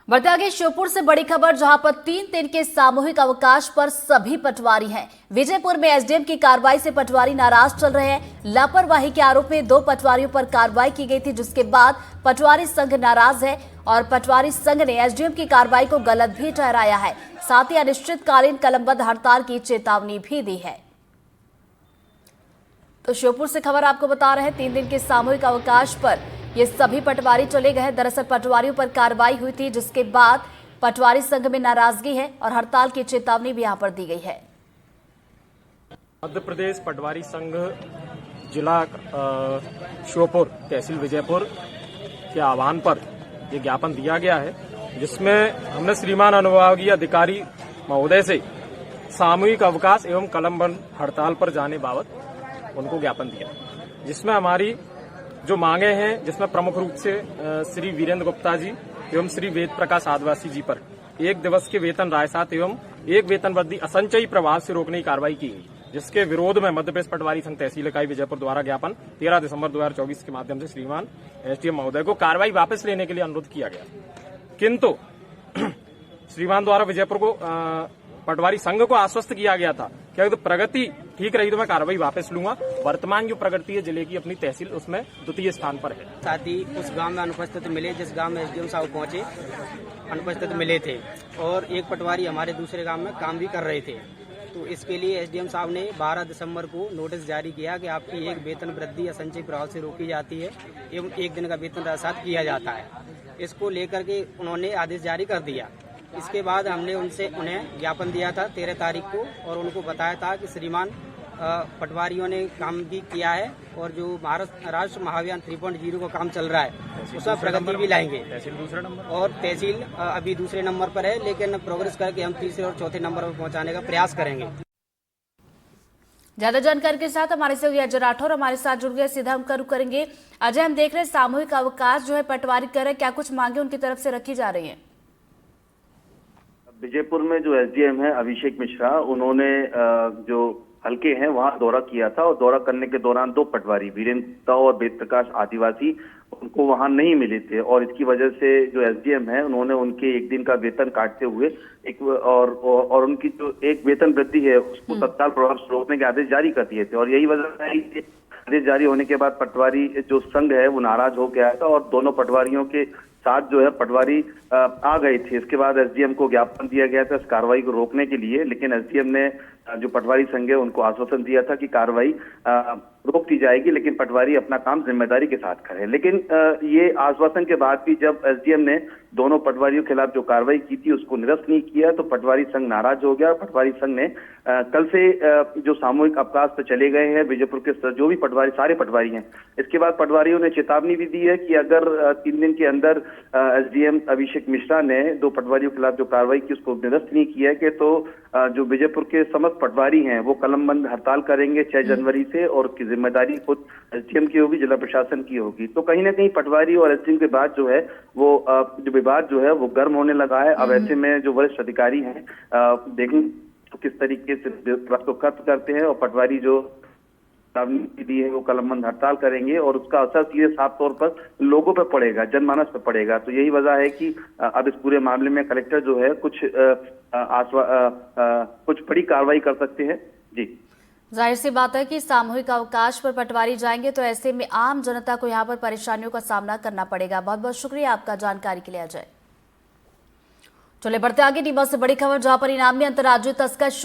बढ़ते आगे श्योपुर से बड़ी खबर, जहां पर 3 दिन के सामूहिक अवकाश पर सभी पटवारी हैं। विजयपुर में एसडीएम की कार्रवाई से पटवारी नाराज चल रहे हैं। लापरवाही के आरोप में 2 पटवारियों पर कार्रवाई की गई थी, जिसके बाद पटवारी संघ नाराज है और पटवारी संघ ने एसडीएम की कार्रवाई को गलत भी ठहराया है। साथ ही अनिश्चितकालीन कलमबंद हड़ताल की चेतावनी भी दी है। तो श्योपुर से खबर आपको बता रहे हैं, 3 दिन के सामूहिक अवकाश पर ये सभी पटवारी चले गए। दरअसल पटवारियों पर कार्रवाई हुई थी, जिसके बाद पटवारी संघ में नाराजगी है और हड़ताल की चेतावनी भी यहां पर दी गई है। मध्य प्रदेश पटवारी संघ जिला श्योपुर तहसील विजयपुर के आह्वान पर ये ज्ञापन दिया गया है, जिसमें हमने श्रीमान अनुभागीय अधिकारी महोदय से सामूहिक अवकाश एवं कलमबंद हड़ताल पर जाने बाबत उनको ज्ञापन दिया, जिसमें हमारी जो मांगे हैं, जिसमें प्रमुख रूप से श्री वीरेंद्र गुप्ता जी एवं श्री वेद प्रकाश आदिवासी जी पर 1 दिवस के वेतन राजसात एवं 1 वेतन वृद्धि असंचयी प्रभाव से रोकने की कार्रवाई की गई, जिसके विरोध में मध्य प्रदेश पटवारी संघ तहसील इकाई विजयपुर द्वारा ज्ञापन 13 दिसंबर 2024 के माध्यम से श्रीमान एसडीएम महोदय को कार्रवाई वापस लेने के लिए अनुरोध किया गया। किंतु श्रीमान द्वारा विजयपुर को पटवारी संघ को आश्वस्त किया गया था कि अगर प्रगति ठीक रही तो मैं कार्रवाई वापस लूंगा। वर्तमान जो प्रगति है जिले की अपनी तहसील, उसमें द्वितीय स्थान पर है। साथ ही उस गांव में अनुपस्थित मिले, जिस गांव में एसडीएम साहब पहुंचे अनुपस्थित मिले थे, और एक पटवारी हमारे दूसरे गांव में काम भी कर रहे थे। तो इसके लिए एसडीएम साहब ने 12 दिसंबर को नोटिस जारी किया कि आपकी 1 वेतन वृद्धि असंचयी प्रभाव से रोकी जाती है एवं 1 दिन का वेतन राजसात किया जाता है। इसको लेकर के उन्होंने आदेश जारी कर दिया। इसके बाद हमने उन्हें ज्ञापन दिया था 13 तारीख को, और उनको बताया था कि श्रीमान पटवारियों ने काम भी किया है और जो राष्ट्र महाअभियान 3.0 का काम चल रहा है उसमें प्रगति भी लाएंगे। तहसील दूसरे नंबर और तहसील अभी दूसरे नंबर पर है, लेकिन प्रोग्रेस करके हम तीसरे और चौथे नंबर पर पहुंचाने का प्रयास करेंगे। ज्यादा जानकारी के साथ हमारे सहयोगी अजय राठौर हमारे साथ जुड़ गए, सीधा हम रुख करेंगे। अजय, हम देख रहे हैं सामूहिक अवकाश जो है पटवारी कर रहे हैं, क्या कुछ मांगे उनकी तरफ से रखी जा रही है? विजयपुर में जो एसडीएम है अभिषेक मिश्रा, उन्होंने जो हल्के हैं वहां दौरा किया था, और दौरा करने के दौरान 2 पटवारी वीरेंद्र गुप्ता और वेद प्रकाश आदिवासी उनको वहां नहीं मिले थे, और इसकी वजह से जो एसडीएम है उन्होंने उनके 1 दिन का वेतन काटते हुए और उनकी जो 1 वेतन वृद्धि है उसको तत्काल प्रभाव से रोकने के आदेश जारी कर दिए थे। और यही वजह है कि आदेश जारी होने के बाद पटवारी जो संघ है वो नाराज हो गया था, और दोनों पटवारियों के साथ जो है पटवारी आ गए थे। इसके बाद एसडीएम को ज्ञापन दिया गया था इस कार्रवाई को रोकने के लिए, लेकिन एसडीएम ने जो पटवारी संघ है उनको आश्वासन दिया था कि कार्रवाई रोक दी जाएगी, लेकिन पटवारी अपना काम जिम्मेदारी के साथ करें। लेकिन ये आश्वासन के बाद भी जब एसडीएम ने दोनों पटवारियों के खिलाफ जो कार्रवाई की थी उसको निरस्त नहीं किया, तो पटवारी संघ नाराज हो गया। पटवारी संघ ने कल से जो सामूहिक अवकाश पे चले गए हैं विजयपुर के जो भी पटवारी, सारे पटवारी हैं। इसके बाद पटवारियों ने चेतावनी भी दी है कि अगर 3 दिन के अंदर एसडीएम अभिषेक मिश्रा ने 2 पटवारियों के खिलाफ जो कार्रवाई की उसको निरस्त नहीं किया कि तो जो विजयपुर के समस्त पटवारी हैं वो कलमबंद हड़ताल करेंगे 6 जनवरी से, और उसकी जिम्मेदारी खुद एसडीएम की होगी, जिला प्रशासन की होगी। तो कहीं ना कहीं पटवारी और एसडीएम के बाद जो है वो जो विवाद जो है वो गर्म होने लगा है। अब ऐसे में जो वरिष्ठ अधिकारी हैं देखें तो किस तरीके से विवाद को खत्म करते हैं, और पटवारी जो चेतावनी दी है वो कलमबंद हड़ताल करेंगे, और उसका असर सीधे साफ तौर पर लोगों पर पड़ेगा, जनमानस पर पड़ेगा। तो यही वजह है कि अब इस पूरे मामले में कलेक्टर जो है कुछ बड़ी कार्रवाई कर सकते हैं। जी, जाहिर सी बात है कि सामूहिक अवकाश पर पटवारी जाएंगे तो ऐसे में आम जनता को यहाँ पर परेशानियों का सामना करना पड़ेगा। बहुत बहुत शुक्रिया आपका जानकारी के लिए अजय। चले बढ़ते आगे, नीमच से बड़ी खबर, जहां पर इनामी अंतर्राज्यीय तस्कर